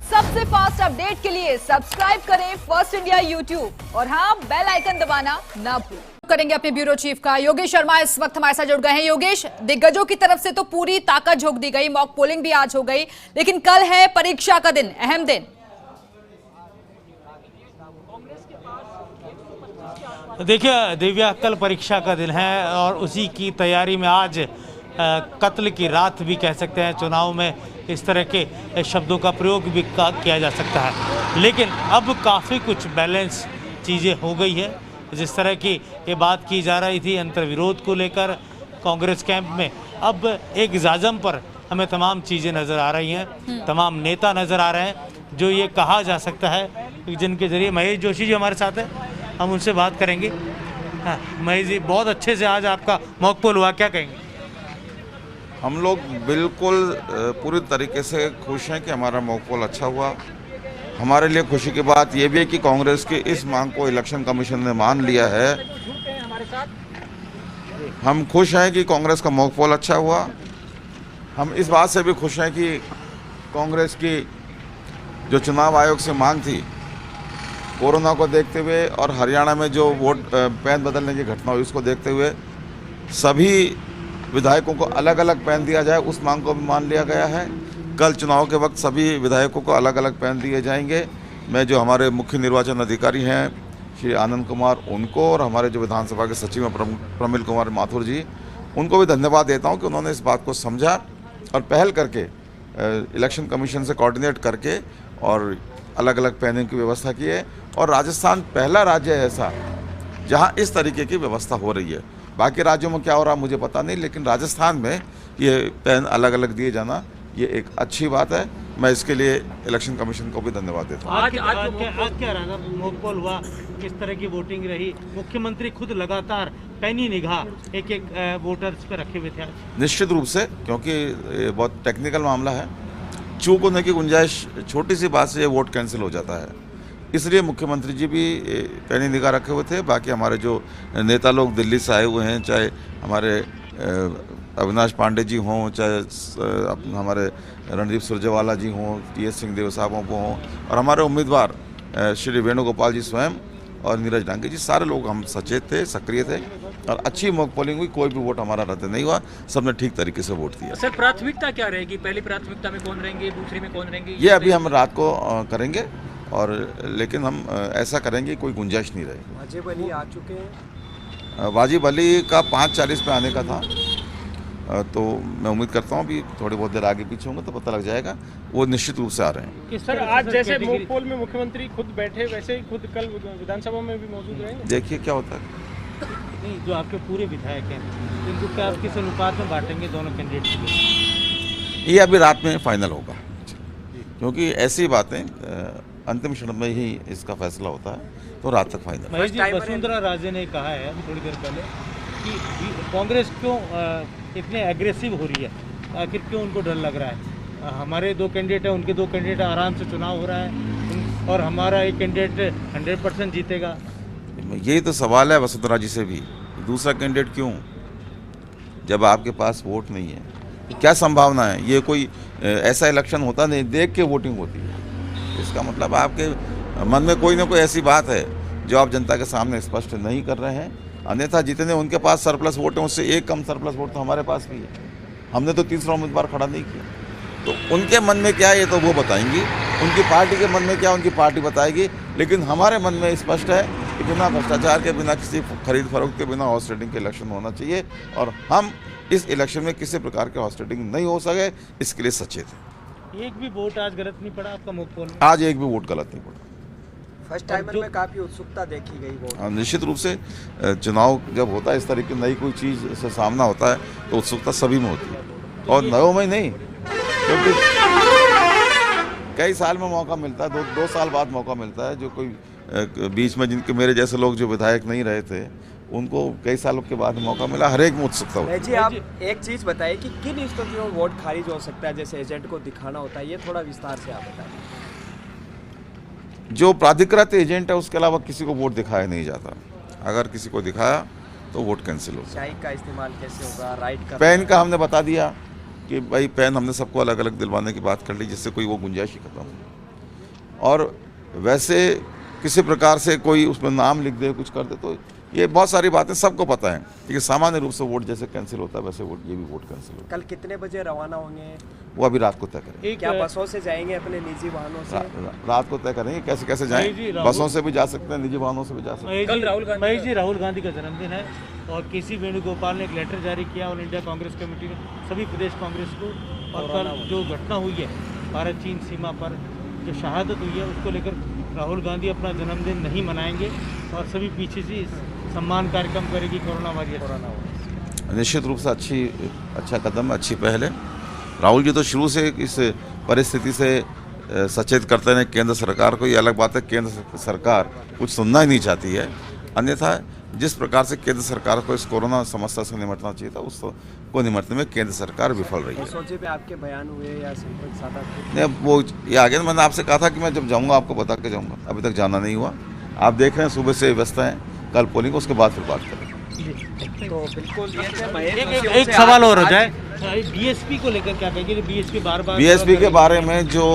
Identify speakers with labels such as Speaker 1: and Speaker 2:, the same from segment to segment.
Speaker 1: सबसे fast update के लिए सब्सक्राइब करें फर्स्ट इंडिया यूट्यूब और हाँ, बेल आइकन दबाना ना भूलें। करेंगे अपने ब्यूरो चीफ का योगेश शर्मा इस वक्त हमारे साथ जुड़ गए हैं। योगेश, दिग्गजों की तरफ से तो पूरी ताकत झोंक दी गई, मॉक पोलिंग भी आज हो गई, लेकिन कल है परीक्षा का दिन, अहम दिन।
Speaker 2: देखिए दिव्या, कल परीक्षा का दिन है और उसी की तैयारी में आज कत्ल की रात भी कह सकते हैं। चुनाव में इस तरह के शब्दों का प्रयोग भी किया जा सकता है, लेकिन अब काफ़ी कुछ बैलेंस चीज़ें हो गई है। जिस तरह की ये बात की जा रही थी अंतर्विरोध को लेकर कांग्रेस कैंप में, अब एक जाजम पर हमें तमाम चीज़ें नज़र आ रही हैं, तमाम नेता नज़र आ रहे हैं जो ये कहा जा सकता है जिनके जरिए महेश जोशी जी हमारे साथ हैं, हम उनसे बात करेंगे। हाँ महेश जी, बहुत अच्छे से आज आपका मॉक पोल हुआ, क्या कहेंगे?
Speaker 3: हम लोग बिल्कुल पूरी तरीके से खुश हैं कि हमारा मॉक पोल अच्छा हुआ। हमारे लिए खुशी की बात यह भी है कि कांग्रेस की इस मांग को इलेक्शन कमीशन ने मान लिया है। हम खुश हैं कि कांग्रेस का मॉक पोल अच्छा हुआ। हम इस बात से भी खुश हैं कि कांग्रेस की जो चुनाव आयोग से मांग थी, कोरोना को देखते हुए और हरियाणा में जो वोट पैन बदलने की घटना हुई उसको देखते हुए सभी विधायकों को अलग अलग पैन दिया जाए, उस मांग को भी मान लिया गया है। कल चुनाव के वक्त सभी विधायकों को अलग अलग पैन दिए जाएंगे। मैं जो हमारे मुख्य निर्वाचन अधिकारी हैं श्री आनंद कुमार, उनको और हमारे जो विधानसभा के सचिव हैं प्रमिल कुमार माथुर जी, उनको भी धन्यवाद देता हूं कि उन्होंने इस बात को समझा और पहल करके इलेक्शन कमीशन से कोऑर्डिनेट करके और अलग अलग पैनिंग की व्यवस्था की है। और राजस्थान पहला राज्य है ऐसा जहां इस तरीके की व्यवस्था हो रही है। बाकी राज्यों में क्या हो रहा मुझे पता नहीं, लेकिन राजस्थान में ये पैन अलग अलग दिए जाना ये एक अच्छी बात है। मैं इसके लिए इलेक्शन कमीशन को भी धन्यवाद देता हूँ।
Speaker 2: आज क्या रहा मॉक पोल हुआ, किस तरह की वोटिंग रही? मुख्यमंत्री खुद लगातार पैनी निगाह एक एक वोटर्स पे रखे हुए थे आज।
Speaker 3: निश्चित रूप से, क्योंकि ये बहुत टेक्निकल मामला है, चूक होने की गुंजाइश छोटी सी बात से ये वोट कैंसिल हो जाता है, इसलिए मुख्यमंत्री जी भी पैनी निगाह रखे हुए थे। बाकी हमारे जो नेता लोग दिल्ली से आए हुए हैं, चाहे हमारे अविनाश पांडे जी हों, चाहे हमारे रणदीप सुरजेवाला जी हों, टी.एस. सिंहदेव साहबों को हों, और हमारे उम्मीदवार श्री वेणुगोपाल जी स्वयं और नीरज डांगे जी, सारे लोग हम सचेत थे, सक्रिय थे और अच्छी मॉक पोलिंग हुई। कोई भी वोट हमारा रद्द नहीं हुआ, सबने ठीक तरीके से वोट दिया।
Speaker 4: सर, प्राथमिकता क्या रहेगी? पहली प्राथमिकता में कौन रहेंगे, दूसरी में कौन रहेंगे?
Speaker 3: ये अभी हम रात को करेंगे, और लेकिन हम ऐसा करेंगे कोई गुंजाइश नहीं रहेगी।
Speaker 5: वाजिब अली आ चुके हैं।
Speaker 3: वाजिब अली का 5:40 पे आने का था, तो मैं उम्मीद करता हूँ अभी थोड़ी बहुत देर आगे पीछे होंगे तो पता लग जाएगा। वो निश्चित रूप से आ रहे हैं।
Speaker 6: सर, आज जैसे मॉक पोल में मुख्यमंत्री खुद बैठे, वैसे ही खुद कल विधानसभा में भी मौजूद रहेंगे?
Speaker 3: देखिए क्या होता है।
Speaker 2: नहीं, जो आपके पूरे विधायक हैं इनको क्या आप किस अनुपात में बांटेंगे दोनों कैंडिडेट के?
Speaker 3: ये अभी रात में फाइनल होगा, क्योंकि ऐसी बातें अंतिम क्षण में ही इसका फैसला होता है, तो रात तक फाइनल।
Speaker 2: महेश जी, वसुंधरा राजे ने कहा है अभी थोड़ी देर पहले कि कांग्रेस क्यों इतने एग्रेसिव हो रही है, आखिर क्यों उनको डर लग रहा है? हमारे 2 कैंडिडेट हैं, उनके 2 कैंडिडेट आराम से चुनाव हो रहा है और हमारा एक कैंडिडेट 100% जीतेगा।
Speaker 3: यही तो सवाल है वसुंधरा जी से भी, दूसरा कैंडिडेट क्यों, जब आपके पास वोट नहीं है? क्या संभावना है? ये कोई ऐसा इलेक्शन होता नहीं, देख के वोटिंग होती है। इसका मतलब आपके मन में कोई ना कोई ऐसी बात है जो आप जनता के सामने स्पष्ट नहीं कर रहे हैं। अन्यथा जितने उनके पास सरप्लस वोट हैं उससे एक कम सरप्लस वोट तो हमारे पास भी है। हमने तो तीसरा उम्मीदवार खड़ा नहीं किया, तो उनके मन में क्या है ये तो वो बताएंगी, उनकी पार्टी के मन में क्या उनकी पार्टी बताएगी। लेकिन हमारे मन में स्पष्ट है कि बिना भ्रष्टाचार के, बिना किसी खरीद फरोख्त के, बिना हॉर्स ट्रेडिंग के इलेक्शन होना चाहिए, और हम इस इलेक्शन में किसी प्रकार के हॉर्स ट्रेडिंग नहीं हो सके, इसके लिए सचेत हैं।
Speaker 2: एक भी वोट आज गलत नहीं पड़ा आपका मॉक पोल में?
Speaker 3: आज एक भी वोट गलत नहीं पड़ा।
Speaker 5: फर्स्ट टाइमर में काफी उत्सुकता देखी गई वोट।
Speaker 3: निश्चित रूप से चुनाव जब होता है, इस तरीके की नई कोई चीज़ से सामना होता है तो उत्सुकता सभी में होती है, और नयों में नहीं, क्योंकि कई साल में मौका मिलता है, 2 साल बाद मौका मिलता है। जो कोई बीच में जिनके मेरे जैसे लोग जो विधायक नहीं रहे थे, उनको कई सालों के बाद मौका मिला। हर एक में उत्सुकता होती है।
Speaker 5: जी, आप एक चीज़ बताइए कि किन स्थितियों में वोट खारिज हो सकता है, जैसे एजेंट को दिखाना होता है, ये थोड़ा विस्तार से आप बताइए।
Speaker 3: जो प्राधिकृत एजेंट है उसके अलावा किसी को वोट दिखाया नहीं जाता। अगर किसी को दिखाया तो वोट कैंसिल होगा।
Speaker 5: शाही का इस्तेमाल कैसे होगा, राइट का?
Speaker 3: पैन का हमने बता दिया कि भाई पैन हमने सबको अलग अलग दिलवाने की बात कर ली, जिससे कोई वो गुंजाइश ही खत्म हो। और वैसे किसी प्रकार से कोई उसमें नाम लिख दे, कुछ कर दे, तो ये बहुत सारी बातें सबको पता है कि सामान्य रूप से वोट जैसे कैंसिल होता है वैसे वोट ये भी वोट कैंसिल होता
Speaker 5: कल कितने बजे रवाना होंगे?
Speaker 3: है। वो अभी रात को तय करेंगे।
Speaker 5: क्या बसों से जाएंगे, अपने निजी वाहनों से?
Speaker 3: रात को तय करेंगे कैसे कैसे
Speaker 2: भाई जी,
Speaker 3: जाएं।
Speaker 2: राहुल-
Speaker 3: बसों से भी जा सकते हैं, निजी वाहनों से भी जा सकते हैं।
Speaker 4: कल राहुल गांधी
Speaker 2: महेश जी, राहुल गांधी का जन्मदिन है और केसी वेणुगोपाल ने एक लेटर जारी किया ऑल इंडिया कांग्रेस कमेटी ने सभी प्रदेश कांग्रेस को, और कल जो घटना हुई है भारत चीन सीमा पर जो शहादत हुई है उसको लेकर राहुल गांधी अपना जन्मदिन नहीं मनाएंगे और सभी पीछे से सम्मान कार्यक्रम करेगी कोरोना वॉरियर।
Speaker 3: निश्चित रूप से अच्छा कदम, अच्छी पहल है। राहुल जी तो शुरू से इस परिस्थिति से सचेत करते हैं केंद्र सरकार को। ये अलग बात है केंद्र सरकार कुछ सुनना ही नहीं चाहती है, अन्यथा जिस प्रकार से केंद्र सरकार को इस कोरोना समस्या से निपटना चाहिए था उसको निपटने में केंद्र सरकार विफल रही है।
Speaker 5: सोचे पे आपके बयान हुए या संपर्क साधा?
Speaker 3: नहीं, वो ये आगे मैंने आपसे कहा था कि मैं जब जाऊंगा आपको बता के जाऊंगा, अभी तक जाना नहीं हुआ। आप देख रहे हैं सुबह से व्यवस्था है, कल पोलिंग उसके बाद फिर बात करेंगे।
Speaker 5: तो बिल्कुल ये थे महेश
Speaker 2: एक
Speaker 5: जोशी से
Speaker 2: सवाल और हो
Speaker 5: आज-
Speaker 2: जाए, बीएसपी को लेकर क्या कहेंगे? बीएसपी बार-बार
Speaker 3: बीएसपी के बारे में जो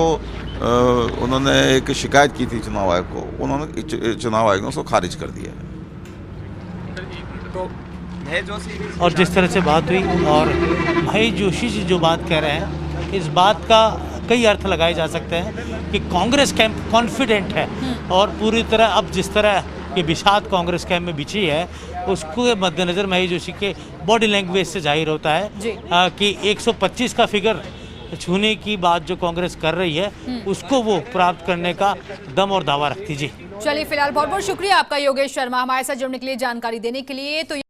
Speaker 3: उन्होंने एक शिकायत की थी चुनाव आयोग को, उन्होंने चुनाव आयोग ने उसको खारिज कर दिया है।
Speaker 5: तो महेश जोशी भी
Speaker 2: और जिस तरह से बात हुई और महेश जोशी जी जो बात कह रहे हैं, इस बात का कई अर्थ लगाए जा सकते हैं कि कांग्रेस कैंप कॉन्फिडेंट है और पूरी तरह अब जिस तरह ये विषाद कांग्रेस कैंप में बिछी है उसको मद्देनज़र महेश जोशी के बॉडी लैंग्वेज से जाहिर होता है
Speaker 1: जी।
Speaker 2: कि 125 का फिगर छूने की बात जो कांग्रेस कर रही है उसको वो प्राप्त करने का दम और दावा रखती। जी
Speaker 1: चलिए, फिलहाल बहुत बहुत शुक्रिया आपका योगेश शर्मा हमारे साथ जुड़ने के लिए, जानकारी देने के लिए। तो